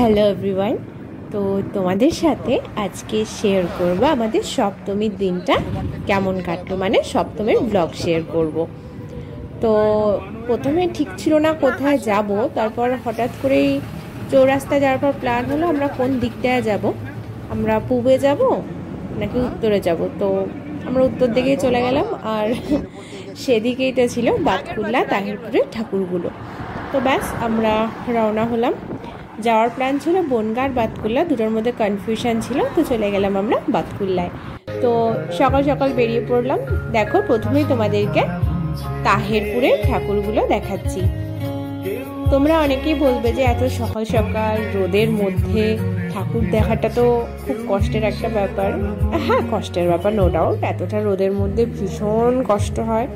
Hello everyone. তো তোমাদের সাথে আজকে শেয়ার করব আমাদের সপ্তমীর দিনটা কেমন কাটলো, মানে সপ্তমীর ব্লগ শেয়ার করব। তো প্রথমে ঠিক ছিল না কোথায় যাব, তারপর হঠাৎ করেই চৌরাস্তায় যাওয়ার পর প্ল্যান হলো আমরা কোন দিকটায় যাব, আমরা পূবে যাব নাকি উত্তরে যাব। তো আমরা উত্তর দিকেই চলে গেলাম, আর সেদিকেইটা ছিল বাতকুল্লা তাহিরপুরের ঠাকুরগুলো। তো ব্যাস আমরা রওনা হলাম। যাওয়ার প্ল্যান ছিল বনগাঁ আর বাতকুল্লা, দুটোর মধ্যে কনফিউশন ছিল, তো চলে গেলাম আমরা বাতকুল্লায়। তো সকাল সকাল বেরিয়ে পড়লাম। দেখো প্রথমেই তোমাদেরকে তাহিরপুরের ঠাকুরগুলো দেখাচ্ছি। তোমরা অনেকেই বলবে যে এত সকাল সকাল রোদের মধ্যে ঠাকুর দেখাটা তো খুব কষ্টের একটা ব্যাপার। হ্যাঁ, কষ্টের ব্যাপার, নো ডাউট, এতটা রোদের মধ্যে ভীষণ কষ্ট হয়।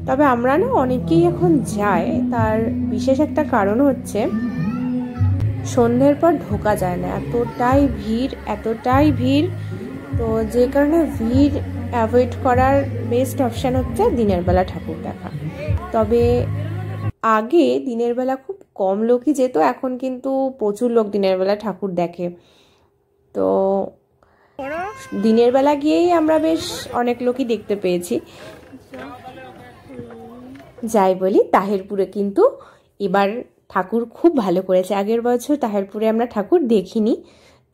তবে আমরা না অনেকেই এখন যাই, তার বিশেষ একটা কারণ হচ্ছে সন্ধ্যের পর ঢোকা যায় না, এতটাই ভিড়। তো যে কারণে ভিড় অ্যাভয়েড করার বেস্ট অপশান হচ্ছে দিনের বেলা ঠাকুর দেখা। তবে আগে দিনের বেলা খুব কম লোকই যেত, এখন কিন্তু প্রচুর লোক দিনের বেলা ঠাকুর দেখে। তো দিনের বেলা গিয়েই আমরা বেশ অনেক লোকই দেখতে পেয়েছি। যাই বলি, তাহিরপুরে কিন্তু এবার ঠাকুর খুব ভালো করেছে। আগের বছর তাহিরপুরে আমরা ঠাকুর দেখিনি,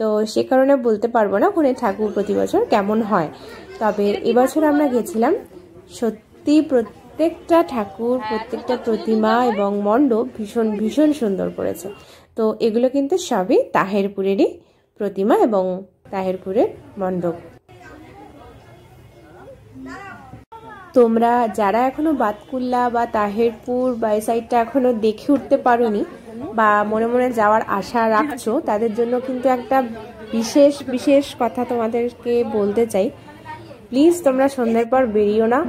তো সে কারণে বলতে পারবো না ওখানে ঠাকুর প্রতি বছর কেমন হয়। তবে এবছর আমরা গেছিলাম, সত্যি প্রত্যেকটা ঠাকুর, প্রত্যেকটা প্রতিমা এবং মণ্ডপ ভীষণ ভীষণ সুন্দর করেছে। তো এগুলো কিন্তু সবই তাহিরপুরেরই প্রতিমা এবং তাহিরপুরের মণ্ডপ। তোমরা যারা এখনো বাতকুল্লা বা তাহিরপুর বা এই সাইডটা এখনো দেখে উঠতে পারোনি বা মনে মনে যাওয়ার আশা রাখছো, তাদের জন্য কিন্তু একটা বিশেষ কথা তোমাদেরকে বলতে চাই। প্লিজ তোমরা সন্ধ্যের পর বেরিও না।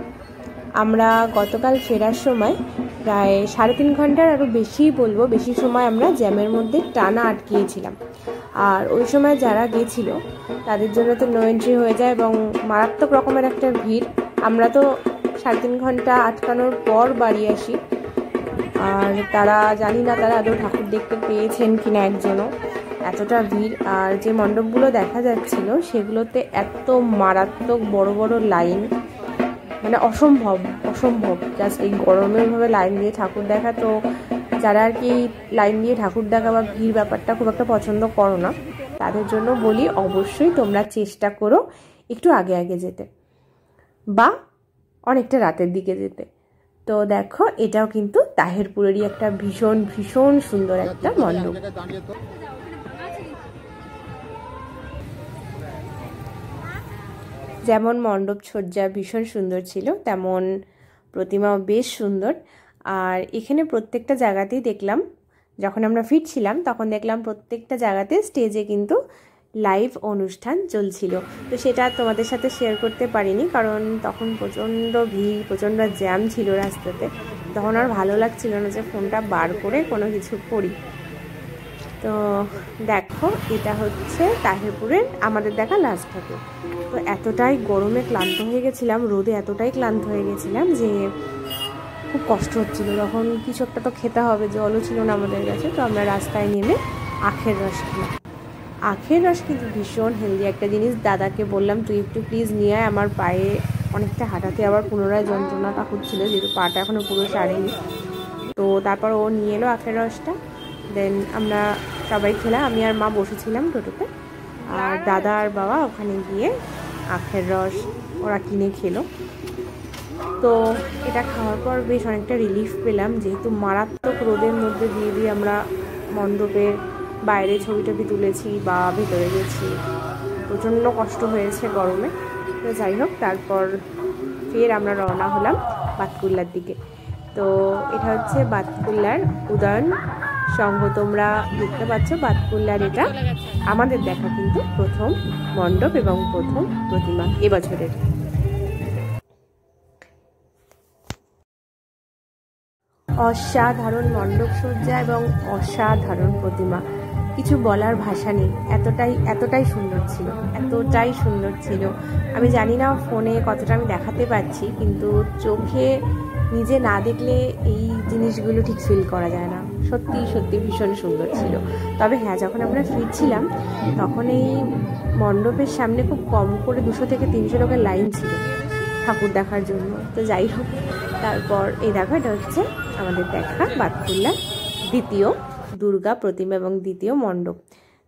আমরা গতকাল ফেরার সময় প্রায় 3.5 ঘন্টার আরও বেশি সময় আমরা জ্যামের মধ্যে টানা আটকিয়েছিলাম। আর ওই সময় যারা গেছিল তাদের জন্য তো নো এন্ট্রি হয়ে যায় এবং মারাত্মক রকমের একটা ভিড়। আমরা তো 3.5 ঘন্টা আটকানোর পর বাড়ি আসি, আর তারা জানি না তারা আদৌ ঠাকুর দেখতে পেয়েছেন কিনা একজনও, এতটা ভিড়। আর যে মণ্ডপগুলো দেখা যাচ্ছিল সেগুলোতে এত মারাত্মক বড় বড় লাইন, মানে অসম্ভব জাস্ট এই গরমের ভাবে লাইন দিয়ে ঠাকুর দেখা। তো যারা আর কি লাইন দিয়ে ঠাকুর দেখা বা ভিড় ব্যাপারটা খুব একটা পছন্দ করো না, তাদের জন্য বলি অবশ্যই তোমরা চেষ্টা করো একটু আগে যেতে বা অনেকটা রাতের দিকে যেতে। তো দেখো এটাও কিন্তু তাহিরপুরেরই একটা ভীষণ সুন্দর একটা মণ্ডপ। যেমন মণ্ডপ সজ্জা ভীষণ সুন্দর ছিল, তেমন প্রতিমাও বেশ সুন্দর। আর এখানে প্রত্যেকটা জায়গাতেই দেখলাম, যখন আমরা ফিরছিলাম তখন দেখলাম প্রত্যেকটা জায়গাতে স্টেজে কিন্তু লাইভ অনুষ্ঠান চলছিল। তো সেটা তোমাদের সাথে শেয়ার করতে পারিনি, কারণ তখন প্রচণ্ড ভিড়, প্রচণ্ড জ্যাম ছিল রাস্তাতে। তখন আর ভালো লাগছিল না যে ফোনটা বার করে কোনো কিছু করি। তো দেখো এটা হচ্ছে তাহিরপুরের আমাদের দেখা লাস্ট ঠাকুর। তো এতটাই গরমে ক্লান্ত হয়ে গেছিলাম, রোদে এতটাই ক্লান্ত হয়ে গেছিলাম যে খুব কষ্ট হচ্ছিল। তখন কিছু একটা তো খেতে হবে, জলও ছিল না আমাদের কাছে। তো আমরা রাস্তায় নেমে আখের রস খেলাম। আখের রস কিন্তু ভীষণ হেলদি একটা জিনিস। দাদাকে বললাম তুই একটু প্লিজ নিয়ে আয়, আমার পায়ে অনেকটা হাঁটাতে আবার পুনরায় যন্ত্রণাটা হচ্ছিলো, যেহেতু পাটা এখনও পুরো সারেনি। তো তারপর ও নিয়ে এলো আখের রসটা, দেন আমরা সবাই খেলাম। আমি আর মা বসেছিলাম টোটোতে, আর দাদা আর বাবা ওখানে গিয়ে আখের রস ওরা কিনে খেলো। তো এটা খাওয়ার পর বেশ অনেকটা রিলিফ পেলাম, যেহেতু মারাত্মক রোদের মধ্যে দিয়ে আমরা মণ্ডপের বাইরে ছবি তুলেছি বা ভেতরে গেছি, প্রচণ্ড কষ্ট হয়েছে গরমে। তো যাই হোক, তারপর ফের আমরা রওনা হলাম বাতকুল্লার দিকে। তো এটা হচ্ছে বাতকুল্লার উদয়ন সংঘ। তোমরা দেখতে পাচ্ছ বাতকুল্লার এটা আমাদের দেখা কিন্তু প্রথম মণ্ডপ এবং প্রথম প্রতিমা এবছরের। অসাধারণ মণ্ডপ সজ্জা এবং অসাধারণ প্রতিমা, কিছু বলার ভাষা নেই। এতটাই সুন্দর ছিল। আমি জানি না ফোনে কতটা আমি দেখাতে পারছি, কিন্তু চোখে নিজে না দেখলে এই জিনিসগুলো ঠিক ফিল করা যায় না। সত্যি সত্যি ভীষণ সুন্দর ছিল। তবে হ্যাঁ, যখন আমরা ফিরছিলাম তখন এই মণ্ডপের সামনে খুব কম করে 200 থেকে 300 লোকের লাইন ছিল ঠাকুর দেখার জন্য। তো যাই হোক, তারপর এই দেখো, এটা হচ্ছে আমাদের দেখা বাতকুল্লার দ্বিতীয় দুর্গা প্রতিমা এবং দ্বিতীয় মণ্ডপ।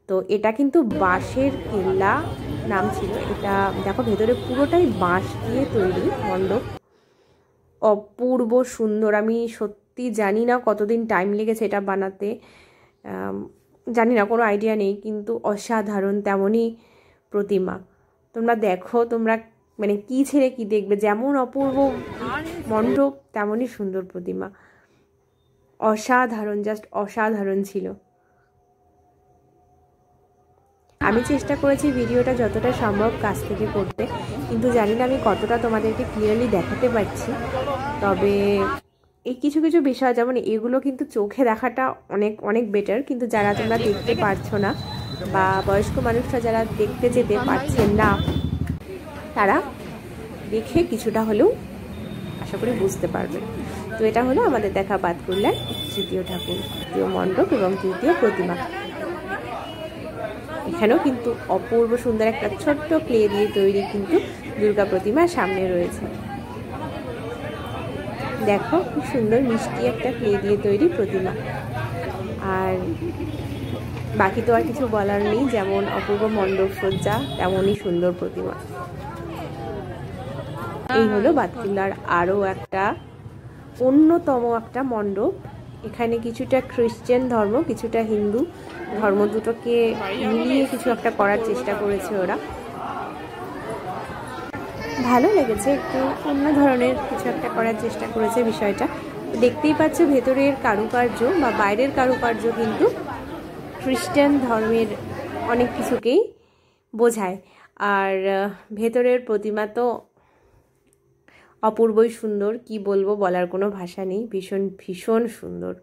তো এটা কিন্তু বাঁশের কেল্লা নাম ছিল। এটা দেখো ভেতরে পুরোটাই বাঁশ দিয়ে তৈরি মণ্ডপ, অপূর্ব সুন্দর। আমি সত্যি জানি না কতদিন টাইম লেগেছে এটা বানাতে, জানি না, কোনো আইডিয়া নেই, কিন্তু অসাধারণ তেমনই প্রতিমা। তোমরা দেখো, তোমরা মানে কি ছেড়ে কি দেখবে, যেমন অপূর্ব মণ্ডপ তেমনই সুন্দর প্রতিমা। অসাধারণ, জাস্ট অসাধারণ ছিল। আমি চেষ্টা করেছি ভিডিওটা যতটা সম্ভব কাছ থেকে করতে, কিন্তু জানি না আমি কতটা তোমাদেরকে ক্লিয়ারলি দেখাতে পারছি। তবে এই কিছু কিছু বিষয়, যেমন এগুলো কিন্তু চোখে দেখাটা অনেক অনেক বেটার, কিন্তু যারা তোমরা দেখতে পারছো না বা বয়স্ক মানুষরা যারা দেখতে যেতে পারছেন না, তারা দেখে কিছুটা হলেও আশা করি বুঝতে পারবে। তো এটা হলো আমাদের দেখা বাতকুল্লার তৃতীয় ঠাকুর, তৃতীয় মণ্ডপ এবং তৃতীয় প্রতিমা। এখানেও কিন্তু অপূর্ব সুন্দর একটা ছোট্ট ক্লে দিয়ে তৈরি কিন্তু দুর্গা প্রতিমা সামনে রয়েছে। দেখো খুব সুন্দর মিষ্টি একটা ক্লে দিয়ে তৈরি প্রতিমা। আর বাকি তো আর কিছু বলার নেই, যেমন অপূর্ব মণ্ডপ সজ্জা তেমনই সুন্দর প্রতিমা। এই হলো বাতকুল্লার আরও একটা অন্যতম একটা মণ্ডপ। এখানে কিছুটা খ্রিশ্চান ধর্ম, কিছুটা হিন্দু ধর্ম, দুটোকে মিলিয়ে কিছু একটা করার চেষ্টা করেছে ওরা। ভালো লেগেছে, একটু অন্য ধরনের কিছু একটা করার চেষ্টা করেছে বিষয়টা। দেখতেই পাচ্ছ ভেতরের কারুকার্য বা বাইরের কারুকার্য কিন্তু খ্রিস্টান ধর্মের অনেক কিছুকেই বোঝায়। আর ভেতরের প্রতিমা তো অপূর্বই সুন্দর, কি বলবো, বলার কোনো ভাষা নেই, ভীষণ ভীষণ সুন্দর।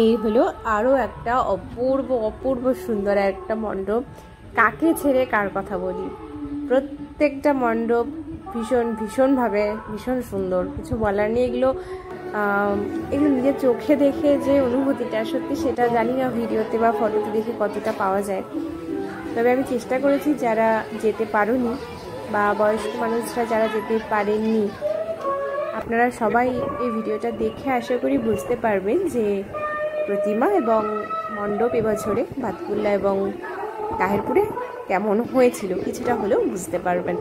এই হলো আরও একটা অপূর্ব অপূর্ব সুন্দর একটা মণ্ডপ। কাকে ছেড়ে কার কথা বলি, প্রত্যেকটা মণ্ডপ ভীষণ ভীষণভাবে ভীষণ সুন্দর, কিছু বলার নেই। এগুলো নিজের চোখে দেখে যে অনুভূতিটা, সত্যি সেটা জানি না ভিডিওতে বা ফটোতে দেখে কতটা পাওয়া যায়। তবে আমি চেষ্টা করেছি, যারা যেতে পারোনি বা বয়স্ক মানুষরা যারা যেতে পারেননি, আপনারা সবাই এই ভিডিওটা দেখে আশা করি বুঝতে পারবেন যে প্রতিমা এবং মণ্ডপ এবছরে বাতকুল্লা এবং তাহেরপুরে কেমন হয়েছিল, কিছুটা হলেও বুঝতে পারবেন।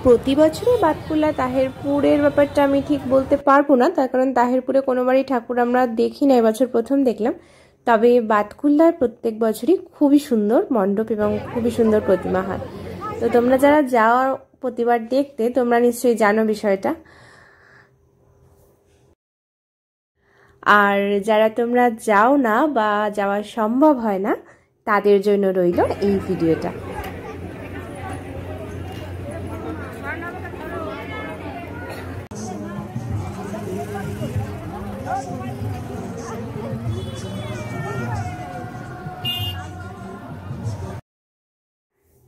প্রতি বছরই বাতকুল্লা তাহেরপুরের ব্যাপারটা আমি ঠিক বলতে পারবো না, তার কারণ তাহেরপুরে কোনোবারই ঠাকুর আমরা দেখি না, এবছর প্রথম দেখলাম। তবে বাতকুল্লার প্রত্যেক বছরই খুবই সুন্দর মণ্ডপ এবং খুবই সুন্দর প্রতিমা হয়। তো তোমরা যারা যাও প্রতিবার দেখতে, তোমরা নিশ্চয়ই জানো বিষয়টা। আর যারা তোমরা যাও না বা যাওয়া সম্ভব হয় না, তাদের জন্য রইল এই ভিডিওটা।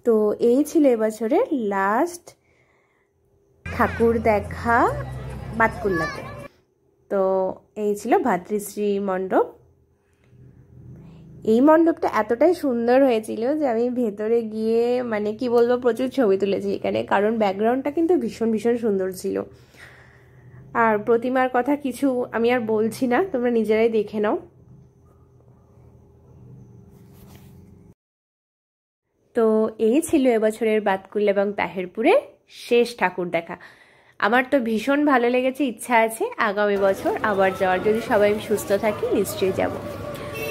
তো এই ছিল এবছরের লাস্ট ঠাকুর দেখা বাতকুল্লাতে। তো এই ছিল ভাতৃশ্রী মণ্ডপ। এই মণ্ডপটা এতটাই সুন্দর হয়েছিল যে আমি ভেতরে গিয়ে মানে কি বলবো, প্রচুর ছবি তুলেছি এখানে, কারণ ব্যাকগ্রাউন্ডটা কিন্তু ভীষণ ভীষণ সুন্দর ছিল। আর প্রতিমার কথা কিছু আমি আর বলছি না, তোমরা নিজেরাই দেখে নাও। তো এই ছিল এবছরের বাতকুল্লা এবং তাহেরপুরের শেষ ঠাকুর দেখা। আমার তো ভীষণ ভালো লেগেছে, ইচ্ছা আছে আগামী বছর আবার যাওয়ার, যদি সবাই সুস্থ থাকি নিশ্চয়ই যাব।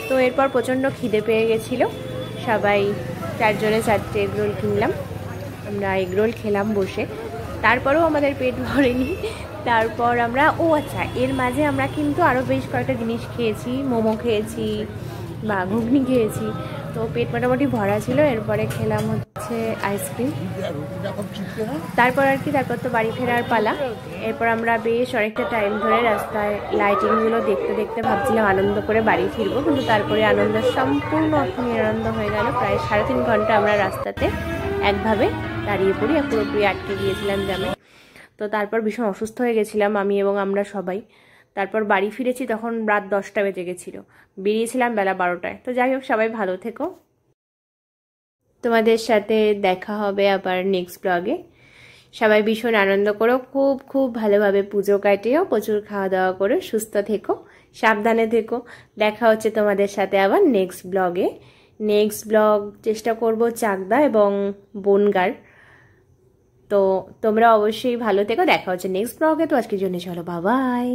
তো এরপর প্রচণ্ড খিদে পেয়ে গেছিলো, সবাই 4 জনে 4টে এগরোল কিনলাম, আমরা এগরোল খেলাম বসে। তারপরেও আমাদের পেট ভরেনি। তারপর আমরা আচ্ছা, এর মাঝে আমরা কিন্তু আরও বেশ কয়েকটা জিনিস খেয়েছি, মোমো খেয়েছি বা ঘুগনি খেয়েছি, তো পেট মোটামুটি ভরা ছিল। এরপরে খেলাম হচ্ছে আইসক্রিম। তারপর তারপর তো বাড়ি ফেরার পালা। এরপর আমরা বেশ অনেকটা টাইম ধরে রাস্তায় লাইটিংগুলো দেখতে দেখতে ভাবছিলাম আনন্দ করে বাড়ি ফিরবো, কিন্তু তারপরে আনন্দ সম্পূর্ণ নিরানন্দ হয়ে গেল। প্রায় 3.5 ঘন্টা আমরা রাস্তাতে একভাবে দাঁড়িয়ে পড়ি, পুরোপুরি আটকে গিয়েছিলাম জ্যামে। তো তারপর ভীষণ অসুস্থ হয়ে গেছিলাম আমি এবং আমরা সবাই। তারপর বাড়ি ফিরেছি তখন রাত 10টা বেজে গেছিলো, বেরিয়েছিলাম বেলা 12টায়। তো যাই হোক, সবাই ভালো থেকো, তোমাদের সাথে দেখা হবে আবার নেক্সট ব্লগে। সবাই ভীষণ আনন্দ করো, খুব খুব ভালোভাবে পুজো কাটিও, প্রচুর খাওয়া দাওয়া করো, সুস্থ থেকো, সাবধানে থেকো। দেখা হচ্ছে তোমাদের সাথে আবার নেক্সট ব্লগে। নেক্সট ব্লগ চেষ্টা করব চাকদা এবং বনগাঁর। তো তোমরা অবশ্যই ভালো থেকো, দেখা হচ্ছে নেক্সট ব্লগে। তো আজকের জন্য চলো, বাই বাই।